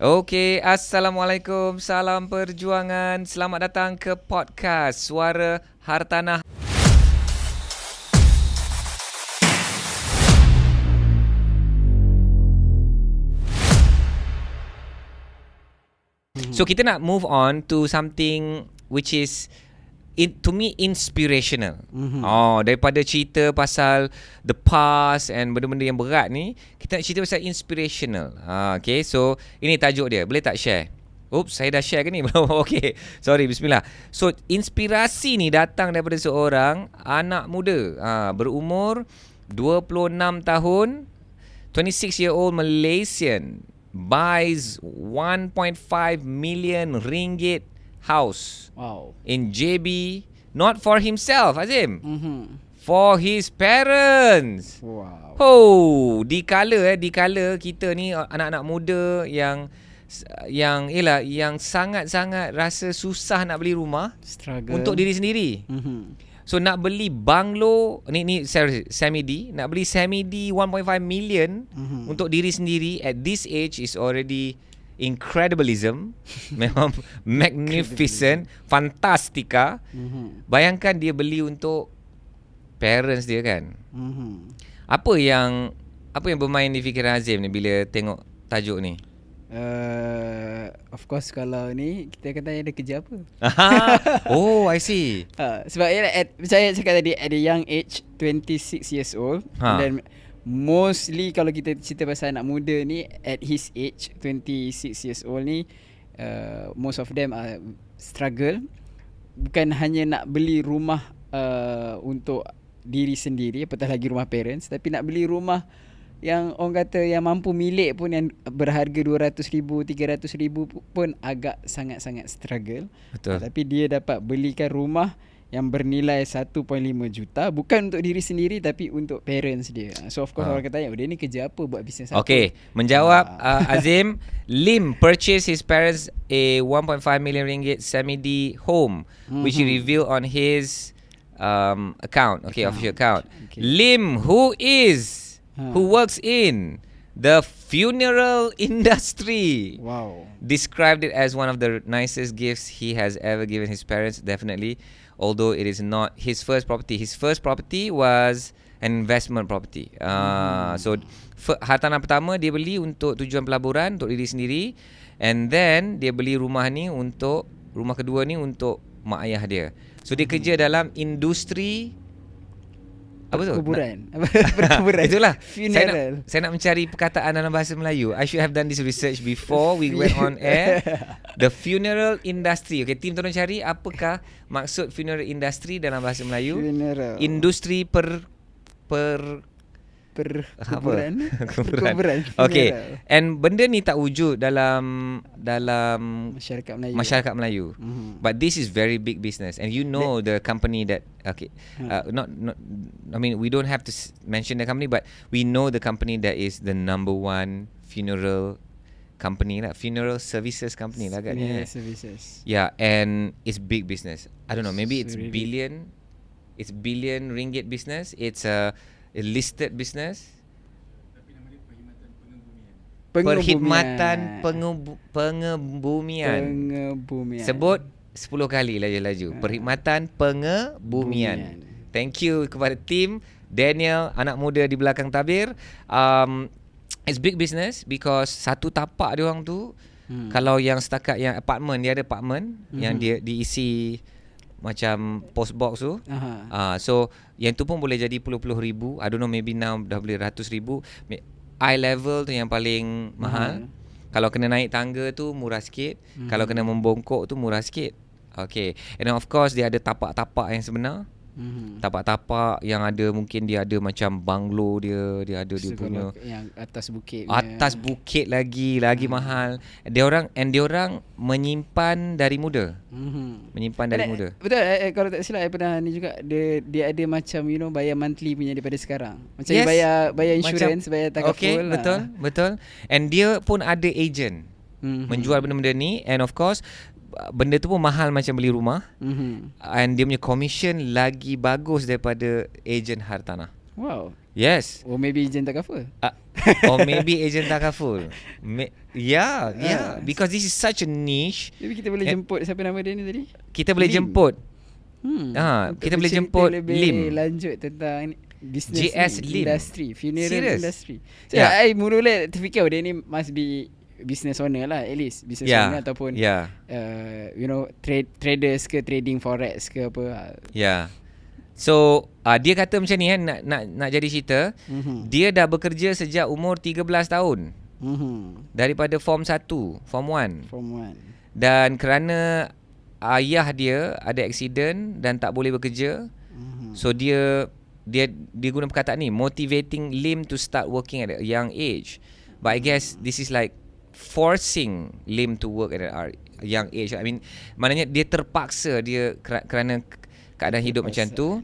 Okey, Assalamualaikum, salam perjuangan. Selamat datang ke podcast Suara Hartanah. So kita nak move on to something which is to me inspirational. Daripada cerita pasal the past and benda-benda yang berat ni, kita nak cerita pasal inspirational. Okay, so ini tajuk dia. Boleh tak share? Oops, saya dah share ke ni? Okay, sorry, bismillah. So inspirasi ni datang daripada seorang anak muda berumur 26 tahun, 26-year-old Malaysian, buys 1.5 million ringgit house in JB, not for himself, Azim, for his parents. Dikala kita ni anak-anak muda yang sangat-sangat rasa susah nak beli rumah, struggle untuk diri sendiri. So nak beli banglo ni semi-D, nak beli semi-D 1.5 million untuk diri sendiri at this age is already incredibilism. Memang magnificent, fantastika. Bayangkan dia beli untuk parents dia kan. Apa yang bermain di fikiran Azim ni bila tengok tajuk ni? Of course kalau ni kita akan tanya dia kerja apa. Oh, I see. Sebab saya cakap tadi at a young age, 26 years old, and then mostly kalau kita cerita pasal anak muda ni at his age 26 years old ni, most of them struggle. Bukan hanya nak beli rumah untuk diri sendiri, apatah lagi rumah parents, tapi nak beli rumah yang orang kata yang mampu milik pun, yang berharga 200,000, 300,000 pun agak sangat-sangat struggle. Betul. Tapi dia dapat belikan rumah yang bernilai 1.5 juta, bukan untuk diri sendiri tapi untuk parents dia. So of course orang kata, dia ni kerja apa, buat bisnes apa? Okay, menjawab Azim, Lim purchased his parents a 1.5 million ringgit semi-D home, which he revealed on his account, official account. Okay. Lim, who works in the funeral industry, described it as one of the nicest gifts he has ever given his parents, definitely. Although it is not his first property. His first property was an investment property. So hartanah pertama dia beli untuk tujuan pelaburan, untuk diri sendiri, and then dia beli rumah kedua ni untuk mak ayah dia. So dia kerja dalam industri Perkuburan. Itulah. Funeral. Saya nak mencari perkataan dalam bahasa Melayu. I should have done this research before we went on air. The funeral industry. Okay, tim tolong cari apakah maksud funeral industry dalam bahasa Melayu. Funeral. Industri perkuburan. Okay. And benda ni tak wujud dalam masyarakat Melayu. But this is very big business, and you know the company that not I mean, we don't have to mention the company, but we know the company that is the number one funeral company lah, funeral services company lah kan. Yeah, services. Yeah, and it's big business. I don't know, maybe it's really billion ringgit business. It's a listed business. Perkhidmatan pengebumian. Sebut 10 kali laju-laju. Perkhidmatan pengebumian. Thank you kepada tim Daniel, anak muda di belakang tabir. It's big business because satu tapak dia orang tu, kalau yang setakat yang apartment, dia ada apartment yang dia diisi macam post box tu. So yang tu pun boleh jadi puluh-puluh ribu. I don't know, maybe now dah boleh ratus ribu. Eye level tu yang paling mahal. Kalau kena naik tangga tu murah sikit. Kalau kena membongkok tu murah sikit. Okay. And then of course dia ada tapak-tapak yang sebenar. Tapak-tapak yang ada, mungkin dia ada macam banglo dia ada dia punya yang atas bukit. Atas bukit lagi mahal. Dia orang menyimpan dari muda. Menyimpan dari muda. Betul. Kalau tak silap, pernah ni juga, dia ada macam bayar monthly punya daripada sekarang. Macam bayar insurance, bayar takaful. Okay, betul. And dia pun ada agent menjual benda-benda ni, and of course benda tu pun mahal macam beli rumah. And dia punya commission lagi bagus daripada ejen hartanah. Wow. Yes. Maybe ejen takaful. Or maybe agent takaful. Because this is such a niche. Jadi kita boleh jemput siapa nama dia ni tadi? Kita boleh jemput. Kita boleh jemput Lim. Lanjut tentang business JS Lim. Industry, funeral Serious? industry. So I mula terfikir dia ni must be business owner lah, at least business owner ataupun traders ke, trading forex ke apa. So dia kata macam ni nak jadi cerita. Dia dah bekerja sejak umur 13 tahun. Daripada form 1, form 1. Dan kerana ayah dia ada accident dan tak boleh bekerja, so dia guna perkataan ni, motivating Lim to start working at a young age. But I guess this is like forcing Lim to work at a young age. I mean, maknanya dia terpaksa dia kerana keadaan hidup macam tu.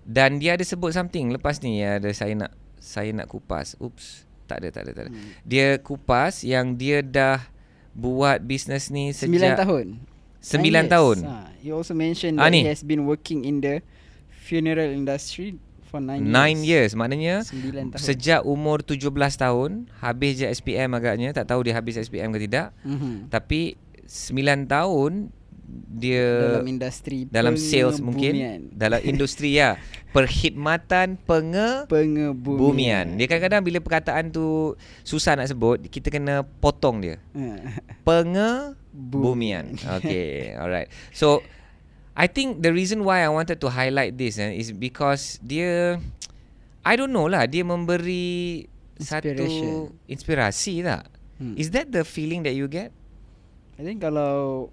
Dan dia ada sebut something lepas ni, ada saya nak kupas. Tak ada. Dia kupas yang dia dah buat bisnes ni sejak 9 tahun. 9 tahun. He also mentioned that he has been working in the funeral industry for 9 years. Maknanya 9 tahun. Sejak umur 17 tahun habis je SPM agaknya. Tak tahu dia habis SPM ke tidak. Tapi 9 tahun dia dalam industri, dalam sales mungkin, dalam industri perkhidmatan pengebumian. Dia kadang-kadang bila perkataan tu susah nak sebut, kita kena potong dia. Pengebumian. Okay, alright. So I think the reason why I wanted to highlight this is because dia, I don't know lah, dia memberi satu inspirasi tak? Is that the feeling that you get? I think kalau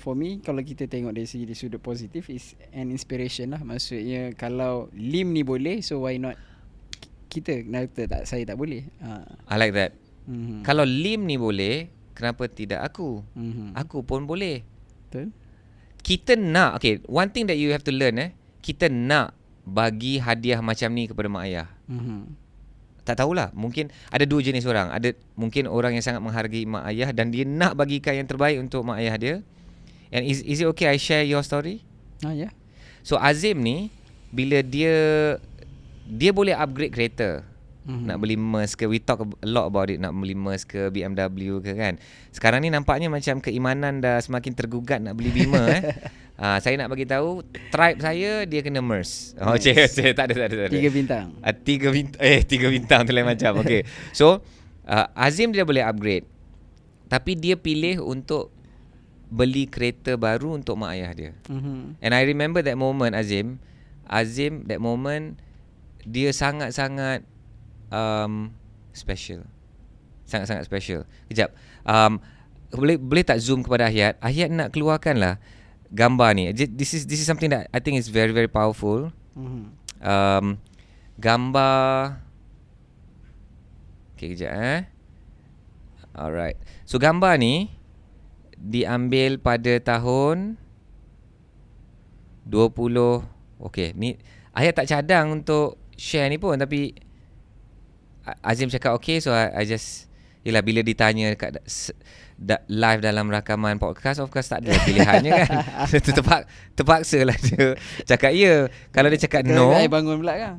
for me, kalau kita tengok dari sudut positif, is an inspiration lah. Maksudnya kalau Lim ni boleh, so why not kita? Kenapa saya tak boleh? I like that. Kalau Lim ni boleh, kenapa tidak aku? Aku pun boleh. Betul. Kita nak, okay, one thing that you have to learn, kita nak bagi hadiah macam ni kepada mak ayah. Tak tahulah, mungkin ada dua jenis orang. Ada mungkin orang yang sangat menghargai mak ayah dan dia nak bagikan yang terbaik untuk mak ayah dia. And is it okay I share your story? Yeah. So Azim ni, bila dia boleh upgrade kereta, nak beli Merc ke, we talk a lot about it, nak beli Merc ke, BMW ke kan. Sekarang ni nampaknya macam keimanan dah semakin tergugat nak beli Beamer. Saya nak bagi tahu, tribe saya dia kena Merc. Tak ada. 3 bintang. 3 bintang tu lain macam. Okay. So Azim dia boleh upgrade, tapi dia pilih untuk beli kereta baru untuk mak ayah dia. And I remember that moment, Azim that moment dia sangat-sangat special. Sangat-sangat special. Kejap. Boleh tak zoom kepada Ahyat? Ahyat nak keluarkan lah gambar ni. This is something that I think is very very powerful. Gambar. Okay, kejap Alright. So gambar ni diambil pada tahun 20. Okay, ni Ahyat tak cadang untuk share ni pun, tapi Azim cakap okay, so I just, yelah, bila ditanya kat live dalam rakaman podcast, of course tak ada pilihannya kan. Terpaksa lah dia cakap ya. Kalau dia cakap no, bangun pula kan.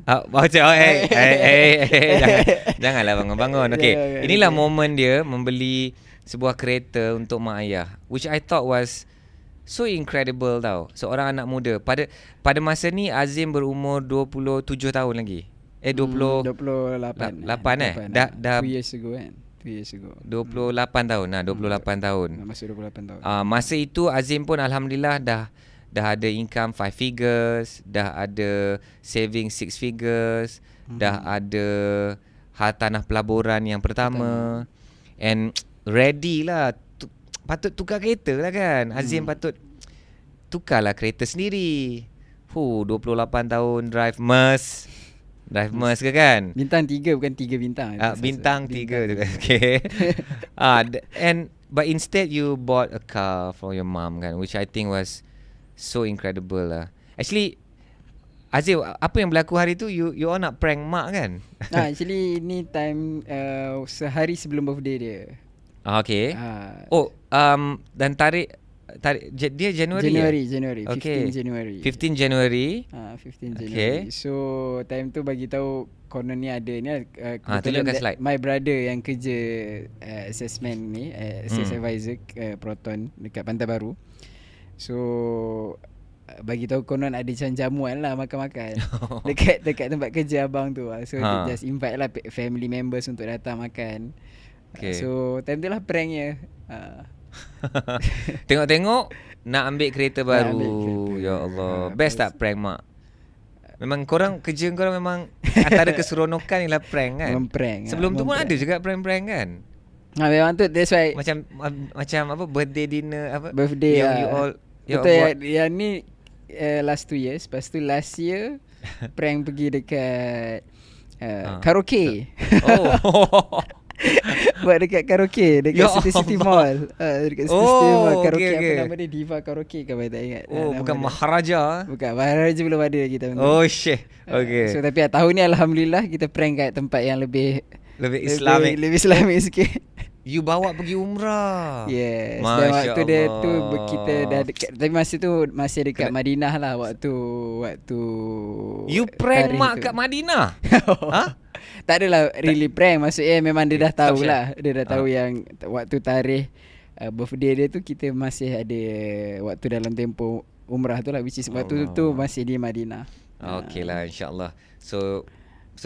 Janganlah bangun-bangun. Okay, inilah momen dia membeli sebuah kereta untuk mak ayah, which I thought was so incredible tau. Seorang anak muda pada masa ni Azim berumur 27 tahun lagi. 28 dah 2 years ago kan. 2 years ago. 28 tahun. 28 tahun. Masuk 28 tahun. Masa itu Azim pun alhamdulillah dah ada income 5 figures, dah ada saving 6 figures, dah ada hartanah pelaburan yang pertama. And ready lah, patut tukar kereta lah kan. Azim patut tukarlah kereta sendiri. 28 tahun drive Merc ke kan? Bintang 3 bukan 3 bintang. Bintang 3 tu kan. Okay. But instead you bought a car for your mom kan, which I think was so incredible lah. Actually Azim, apa yang berlaku hari tu, you all nak prank mak kan? Actually ni time sehari sebelum birthday dia. Okay. Dan tarikh dia Januari. Januari. Okay. 15 Januari. 15 January. 15 Januari. So time tu bagi tahu konon ni ada ni kebetulan my brother yang kerja assessment ni, assess advisor Proton dekat Pantai Baru. So bagi tahu konon ada macam jamuan lah makan-makan dekat tempat kerja abang tu. So dia just invite lah family members untuk datang makan. So time tu lah pranknya. Tengok-tengok nak ambil kereta baru. Ya Allah. Best tak prank mak? Memang kerja korang memang antara keseronokan ialah prank kan? Prank. Sebelum tu pun ada juga prank-prank kan? Memang tu, that's why macam apa, birthday dinner apa? Birthday you all betul yang ni last 2 years. Lepas tu last year prank pergi dekat karaoke. Buat dekat karaoke dekat City Mall. Dekat City Mall karaoke. Apa nama dia, Diva Karaoke ke apa tak ingat. Bukan Maharaja. Bukan Maharaja, belum ada lagi tahun tu. Shit. Okay. So tapi tahun ni alhamdulillah kita prank kat tempat yang lebih Islamik. Lebih Islamik sikit. You bawa pergi umrah. Yes. Masya dan waktu Allah. dia tu kita dah dekat, tapi masa tu masih dekat Madinah lah waktu You prank mak kat Madinah? Tak adalah really prank, maksudnya memang dia dah tahulah. Dia dah tahu yang waktu tarikh birthday dia tu kita masih ada waktu dalam tempoh umrah tu lah, which is waktu tu masih di Madinah. Okay lah, insyaAllah. So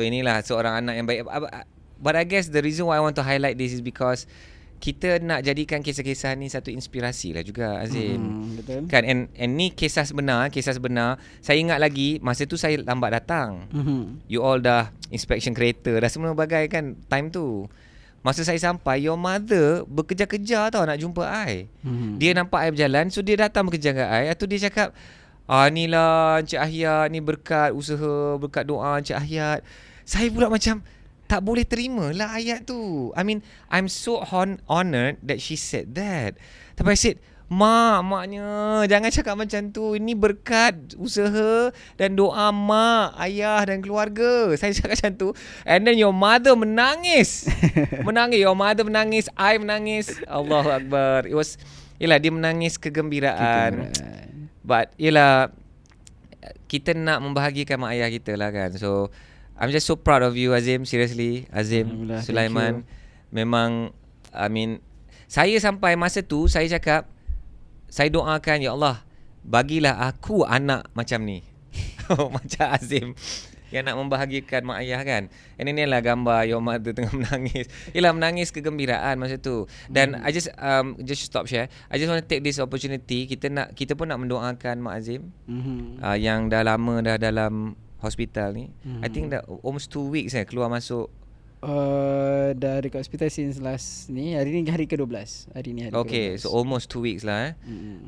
inilah seorang anak yang baik. But I guess the reason why I want to highlight this is because kita nak jadikan kisah-kisah ni satu inspirasi lah juga, Azim. Betul. Kan, and ni kisah sebenar. Saya ingat lagi masa tu saya lambat datang. You all dah inspection kereta, dah semua bagai kan time tu. Masa saya sampai, your mother bekerja-kejar tau nak jumpa I. Dia nampak I berjalan, so dia datang bekerja kat I. Atau dia cakap, ni lah Encik Ahyat, ni berkat usaha, berkat doa Encik Ahyat. Saya pula macam tak boleh terima lah ayat tu. I mean, I'm so honored that she said that. Tapi I said, maknya jangan cakap macam tu. Ini berkat usaha dan doa mak, ayah dan keluarga. Saya cakap macam tu. And then your mother menangis. Your mother menangis, I menangis. Allahu Akbar. Yelah, dia menangis kegembiraan. But yelah, kita nak membahagikan mak ayah kita lah kan. So I'm just so proud of you, Azim. Seriously, Azim, Sulaiman. Memang, I mean, saya sampai masa tu saya cakap, saya doakan, ya Allah, bagilah aku anak macam ni. Macam Azim yang nak membahagikan mak ayah kan. And ini lah gambar your mother tengah menangis. Yelah, menangis kegembiraan masa tu. Dan I just stop share. I just want to take this opportunity. Kita pun nak mendoakan Mak Azim yang dah lama dah dalam hospital ni. I think dah almost 2 weeks keluar masuk. Dah dekat hospital since last ni. Hari ni hari ke-12. Okay, so almost 2 weeks lah.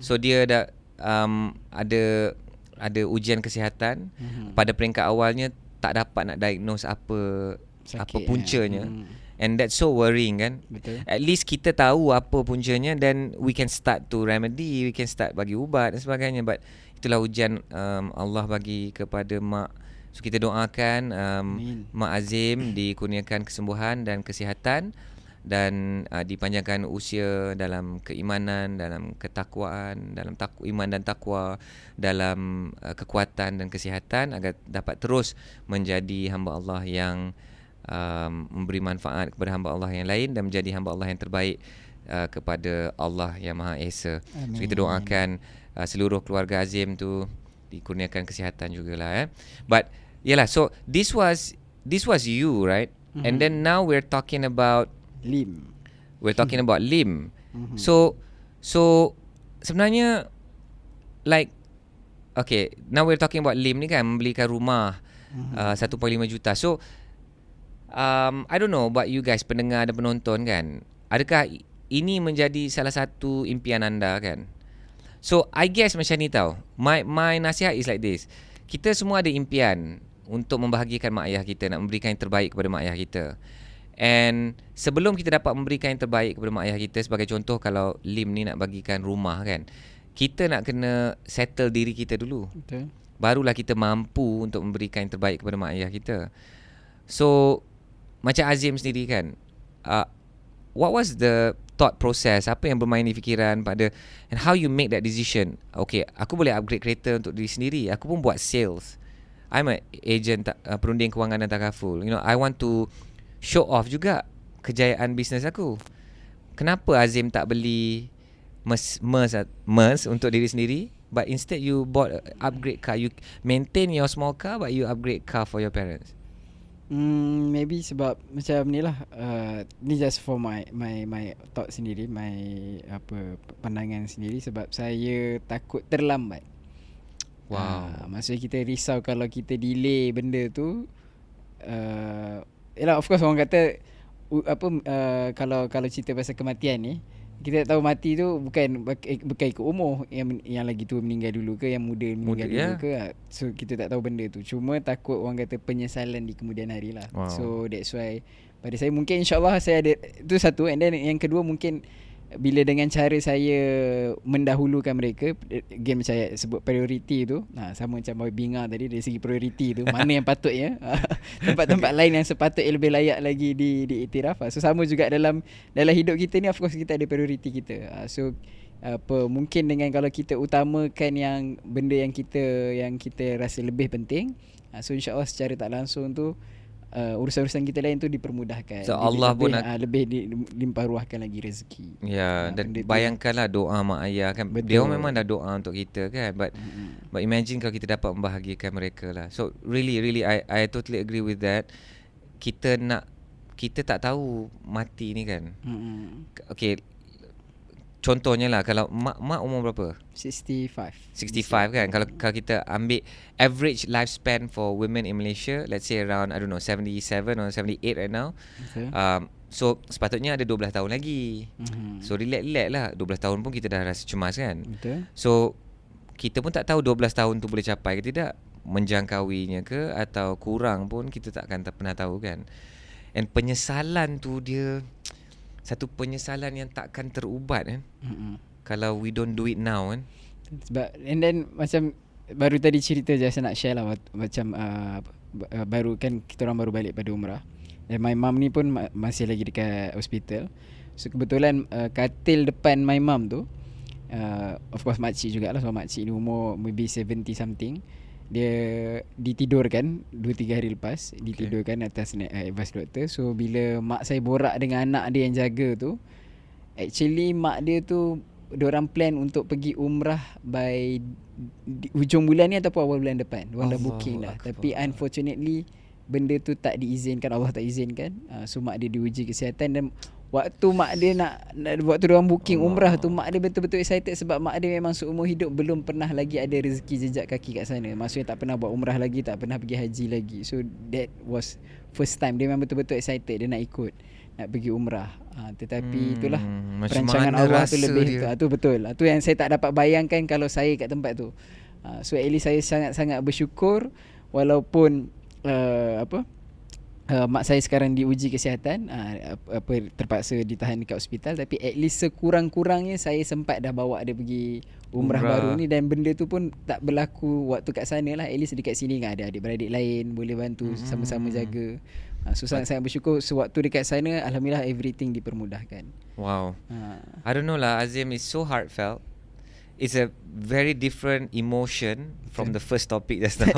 So dia dah ada ujian kesihatan. Pada peringkat awalnya tak dapat nak diagnose apa puncanya. And that's so worrying kan. Betul. At least kita tahu apa puncanya, then we can start to remedy, we can start bagi ubat dan sebagainya. But itulah ujian Allah bagi kepada mak. So kita doakan Mak Azim dikurniakan kesembuhan dan kesihatan, dan dipanjangkan usia dalam keimanan, dalam ketakwaan, dalam iman dan takwa, dalam kekuatan dan kesihatan, agar dapat terus menjadi hamba Allah yang memberi manfaat kepada hamba Allah yang lain, dan menjadi hamba Allah yang terbaik kepada Allah yang Maha Esa. So kita doakan seluruh keluarga Azim tu dikurniakan kesihatan jugalah. But yalah, so this was you, right? And then now we're talking about Lim. So sebenarnya like, okay, now we're talking about Lim ni kan, membelikan rumah 1.5 juta. So I don't know about you guys, pendengar dan penonton kan, adakah ini menjadi salah satu impian anda kan? So I guess macam ni tau. My nasihat is like this. Kita semua ada impian untuk membahagiakan mak ayah kita, nak memberikan yang terbaik kepada mak ayah kita. And sebelum kita dapat memberikan yang terbaik kepada mak ayah kita, sebagai contoh kalau Lim ni nak bagikan rumah kan, kita nak kena settle diri kita dulu. Betul. Barulah kita mampu untuk memberikan yang terbaik kepada mak ayah kita. So macam Azim sendiri kan, what was the thought process, apa yang bermain di fikiran pada, and how you make that decision. Okay, aku boleh upgrade kereta untuk diri sendiri, aku pun buat sales. I'm an agent, perunding kewangan dan takaful. I want to show off juga kejayaan bisnes aku. Kenapa Azim tak beli MERS untuk diri sendiri, but instead you bought upgrade car? You maintain your small car, but you upgrade car for your parents. Maybe sebab macam ni lah, ni just for my thought sendiri, my pandangan sendiri. Sebab saya takut terlambat. Wow. Maksudnya kita risau kalau kita delay benda tu. Yalah, of course orang kata kalau cerita pasal kematian ni, kita tak tahu mati tu bukan ikut umur, yang lagi tua meninggal dulu ke, yang muda meninggal dulu ke. So kita tak tahu benda tu. Cuma takut orang kata penyesalan di kemudian hari lah. Wow. So that's why pada saya mungkin insyaAllah saya ada, itu satu. And then yang kedua, mungkin bila dengan cara saya mendahulukan mereka, game saya sebut priority tu, sama macam Boy Binga tadi, dari segi priority tu, mana yang patutnya tempat-tempat lain yang sepatutnya lebih layak lagi diiktiraf. So sama juga dalam hidup kita ni, of course kita ada priority kita. So mungkin dengan kalau kita utamakan yang benda yang kita rasa lebih penting, so insyaAllah secara tak langsung tu urusan-urusan kita lain tu dipermudahkan. So Allah pun lebih dilimpah ruahkan lagi rezeki. Ya, dan bayangkanlah doa mak ayah kan. Betul. Dia memang dah doa untuk kita kan, but imagine kalau kita dapat membahagiakan mereka lah. So really I totally agree with that. Kita tak tahu mati ni kan. Okay, contohnya lah, kalau mak umur berapa? 65 kan. Kalau kita ambil average lifespan for women in Malaysia, let's say around 77 or 78 right now. Okay. So sepatutnya ada 12 tahun lagi. So relax lah, 12 tahun pun kita dah rasa cemas kan. Betul. So kita pun tak tahu 12 tahun tu boleh capai ke tidak, menjangkauinya ke, atau kurang pun kita tak akan pernah tahu kan. And penyesalan tu dia satu penyesalan yang takkan terubat kan. Kalau we don't do it now kan. Sebab and then macam baru tadi cerita je saya nak share lah, macam baru kan kita orang baru balik pada umrah, dan my mum ni pun masih lagi dekat hospital. So kebetulan katil depan my mum tu, of course makcik jugalah, sebab makcik ni umur maybe 70 something. Dia ditidurkan 2-3 hari lepas, ditidurkan atas advice doktor. So bila mak saya borak dengan anak dia yang jaga tu, actually mak dia tu diorang plan untuk pergi umrah by hujung bulan ni ataupun awal bulan depan. Diorang dah booking dah. Tapi unfortunately benda tu tak diizinkan, Allah tak izinkan. So mak dia diuji kesihatan, dan waktu mak dia waktu diorang booking umrah tu, mak dia betul-betul excited sebab mak dia memang seumur hidup belum pernah lagi ada rezeki jejak kaki kat sana. Maksudnya tak pernah buat umrah lagi, tak pernah pergi haji lagi. So that was first time dia memang betul-betul excited, dia nak ikut, nak pergi umrah. Tetapi itulah perancangan Allah tu lebih tu betul. Tu yang saya tak dapat bayangkan kalau saya kat tempat tu. So at least saya sangat-sangat bersyukur walaupun mak saya sekarang diuji kesihatan, terpaksa ditahan dekat hospital, tapi at least sekurang-kurangnya saya sempat dah bawa dia pergi umrah baru ni, dan benda tu pun tak berlaku waktu kat sana lah. At least dekat sini kan ada adik-beradik lain boleh bantu, sama-sama jaga. So sangat-sangat bersyukur sewaktu dekat sana, alhamdulillah everything dipermudahkan. Wow. I don't know lah, Azim is so heartfelt. It's a very different emotion from the first topic just now.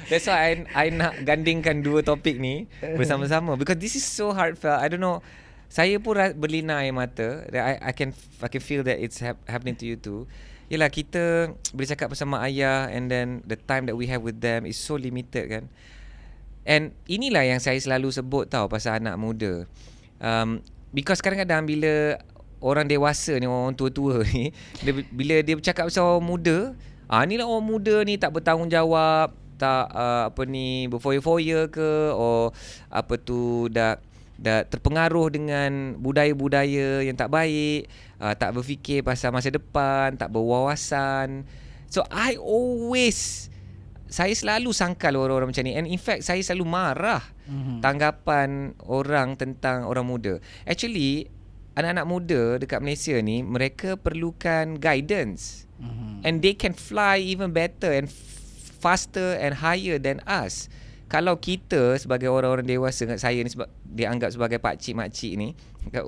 That's why I nak gandingkan dua topik ni bersama-sama, because this is so heartfelt. I don't know, saya pun berlina air mata. I can feel that it's happening to you too. Yelah, kita boleh cakap bersama ayah, and then the time that we have with them is so limited kan. And inilah yang saya selalu sebut tau pasal anak muda. Because kadang-kadang bila orang dewasa ni, orang tua-tua ni, bila dia bercakap pasal orang muda, inilah orang muda ni tak bertanggungjawab, tak berfoya-foya ke, or dah terpengaruh dengan budaya-budaya yang tak baik, tak berfikir pasal masa depan, tak berwawasan. So saya selalu sangkal orang-orang macam ni, and in fact saya selalu marah tanggapan orang tentang orang muda. Actually anak-anak muda dekat Malaysia ni, mereka perlukan guidance, and they can fly even better and faster and higher than us. kalau kita sebagai orang-orang dewasa, saya ni dianggap sebagai pakcik makcik ni,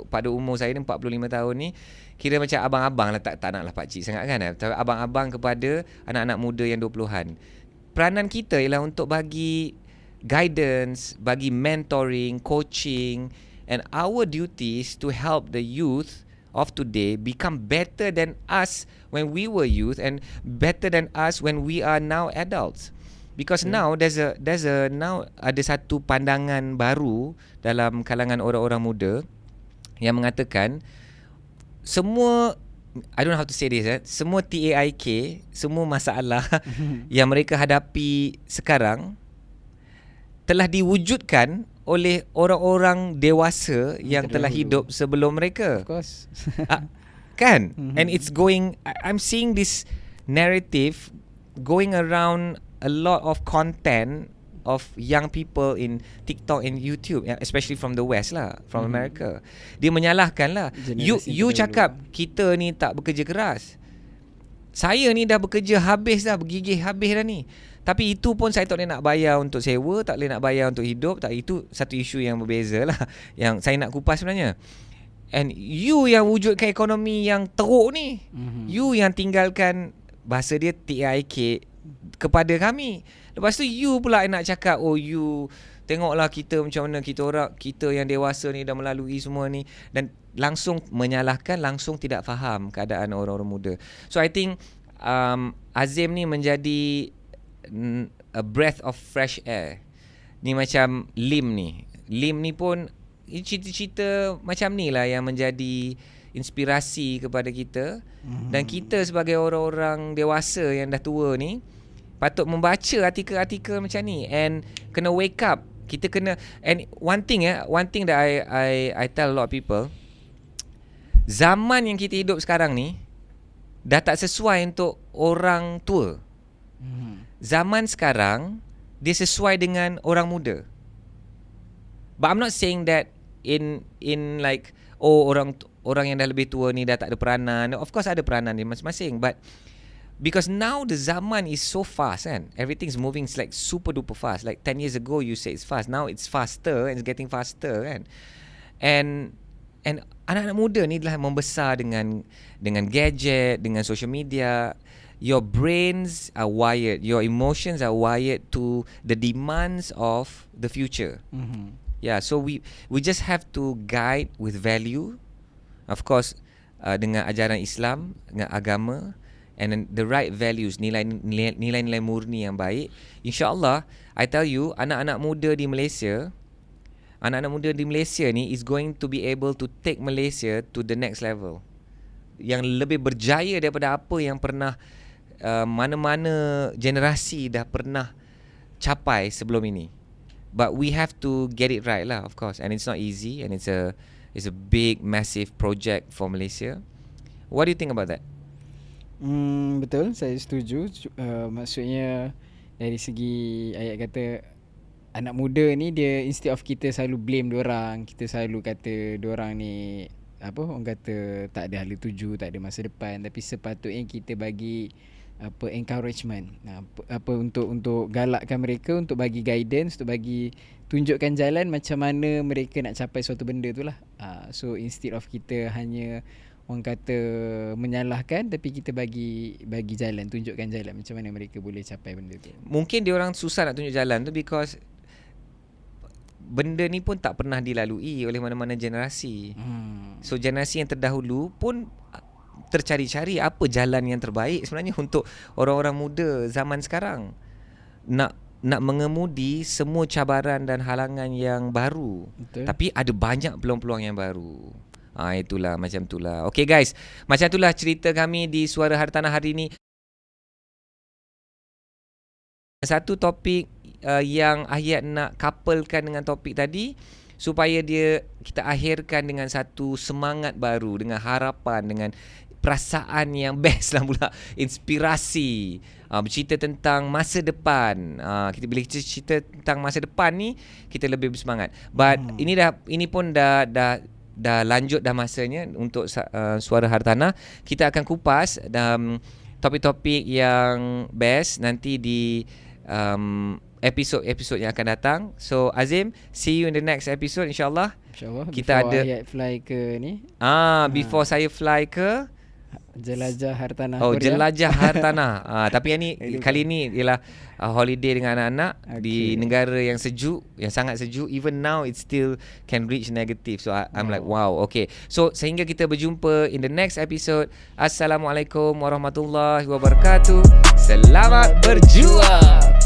pada umur saya ni 45 tahun ni, kira macam abang-abang lah, tak naklah pakcik sangat kan. Tapi abang-abang kepada anak-anak muda yang 20-an. Peranan kita ialah untuk bagi guidance, bagi mentoring, coaching, and our duty is to help the youth of today become better than us when we were youth and better than us when we are now adults. Because now there's a now ada satu pandangan baru dalam kalangan orang-orang muda yang mengatakan semua, I don't know how to say this, semua TAIK, semua masalah yang mereka hadapi sekarang telah diwujudkan oleh orang-orang dewasa yang telah hidup sebelum mereka. Of course. Kan? And it's going, I'm seeing this narrative going around a lot of content of young people in TikTok and YouTube, especially from the West lah, from America. Dia menyalahkan lah. You cakap kita ni tak bekerja keras. Saya ni dah bekerja habis dah, bergigih habis dah ni. Tapi itu pun saya tak boleh nak bayar untuk sewa, tak boleh nak bayar untuk hidup. Tak, itu satu isu yang berbeza lah, yang saya nak kupas sebenarnya. And you yang wujudkan ekonomi yang teruk ni, you yang tinggalkan, bahasa dia TAIK kepada kami. Lepas tu you pula nak cakap, oh you tengoklah kita macam mana, kita yang dewasa ni dah melalui semua ni, dan langsung menyalahkan, langsung tidak faham keadaan orang-orang muda. So I think Azim ni menjadi a breath of fresh air. Ni macam Lim ni pun cerita-cerita macam ni lah yang menjadi inspirasi kepada kita. Dan kita sebagai orang-orang dewasa yang dah tua ni patut membaca artikel-artikel macam ni and kena wake up. Kita kena, and one thing that I tell a lot of people, zaman yang kita hidup sekarang ni dah tak sesuai untuk orang tua. Zaman sekarang dia sesuai dengan orang muda. But I'm not saying that in like, oh orang yang dah lebih tua ni dah tak ada peranan. Of course ada peranan dia masing-masing, but because now the zaman is so fast kan, everything's moving like super duper fast. Like 10 years ago you say it's fast, now it's faster and it's getting faster kan. And anak-anak muda ni adalah membesar dengan gadget, dengan social media. Your brains are wired, your emotions are wired to the demands of the future. Yeah, so we just have to guide with value, of course, dengan ajaran Islam, dengan agama, and then the right values, nilai-nilai murni yang baik. InsyaAllah, I tell you, anak-anak muda di Malaysia ni is going to be able to take Malaysia to the next level, yang lebih berjaya daripada apa yang pernah mana-mana generasi dah pernah capai sebelum ini. But we have to get it right lah, of course, and it's not easy, and it's a big massive project for Malaysia. What do you think about that? Betul, saya setuju. Maksudnya dari segi ayat kata anak muda ni, dia instead of kita selalu blame diorang, kita selalu kata diorang ni apa, orang kata tak ada hala tuju, tak ada masa depan, tapi sepatutnya kita bagi encouragement, untuk galakkan mereka, untuk bagi guidance, untuk bagi tunjukkan jalan macam mana mereka nak capai suatu benda tu lah. So instead of kita hanya orang kata menyalahkan, tapi kita bagi jalan, tunjukkan jalan macam mana mereka boleh capai benda tu. Mungkin dia orang susah nak tunjuk jalan tu because benda ni pun tak pernah dilalui oleh mana-mana generasi. So generasi yang terdahulu pun tercari-cari apa jalan yang terbaik sebenarnya untuk orang-orang muda zaman sekarang nak mengemudi semua cabaran dan halangan yang baru. Betul. Tapi ada banyak peluang-peluang yang baru. Itulah, macam itulah. Okay guys, macam itulah cerita kami di Suara Hartanah hari ini. Satu topik yang Ahyat nak couplekan dengan topik tadi, supaya kita akhirkan dengan satu semangat baru, dengan harapan, dengan perasaan yang best lah pula, inspirasi, bercerita tentang masa depan. Bila kita cerita tentang masa depan ni, kita lebih bersemangat. But ini pun dah lanjut dah masanya untuk Suara Hartanah. Kita akan kupas topik-topik yang best nanti di episod-episod yang akan datang. So Azim, see you in the next episode insyaAllah. InsyaAllah. Kita before ada Ayat fly ke ni, before saya fly ke jelajah hartanah Oh, Korea. jelajah hartanah. Tapi yang ni kali ni ialah holiday dengan anak-anak di negara yang sejuk, yang sangat sejuk. Even now it still can reach negative. So I'm like wow. Okay. So sehingga kita berjumpa in the next episode. Assalamualaikum warahmatullahi wabarakatuh. Selamat berjuang.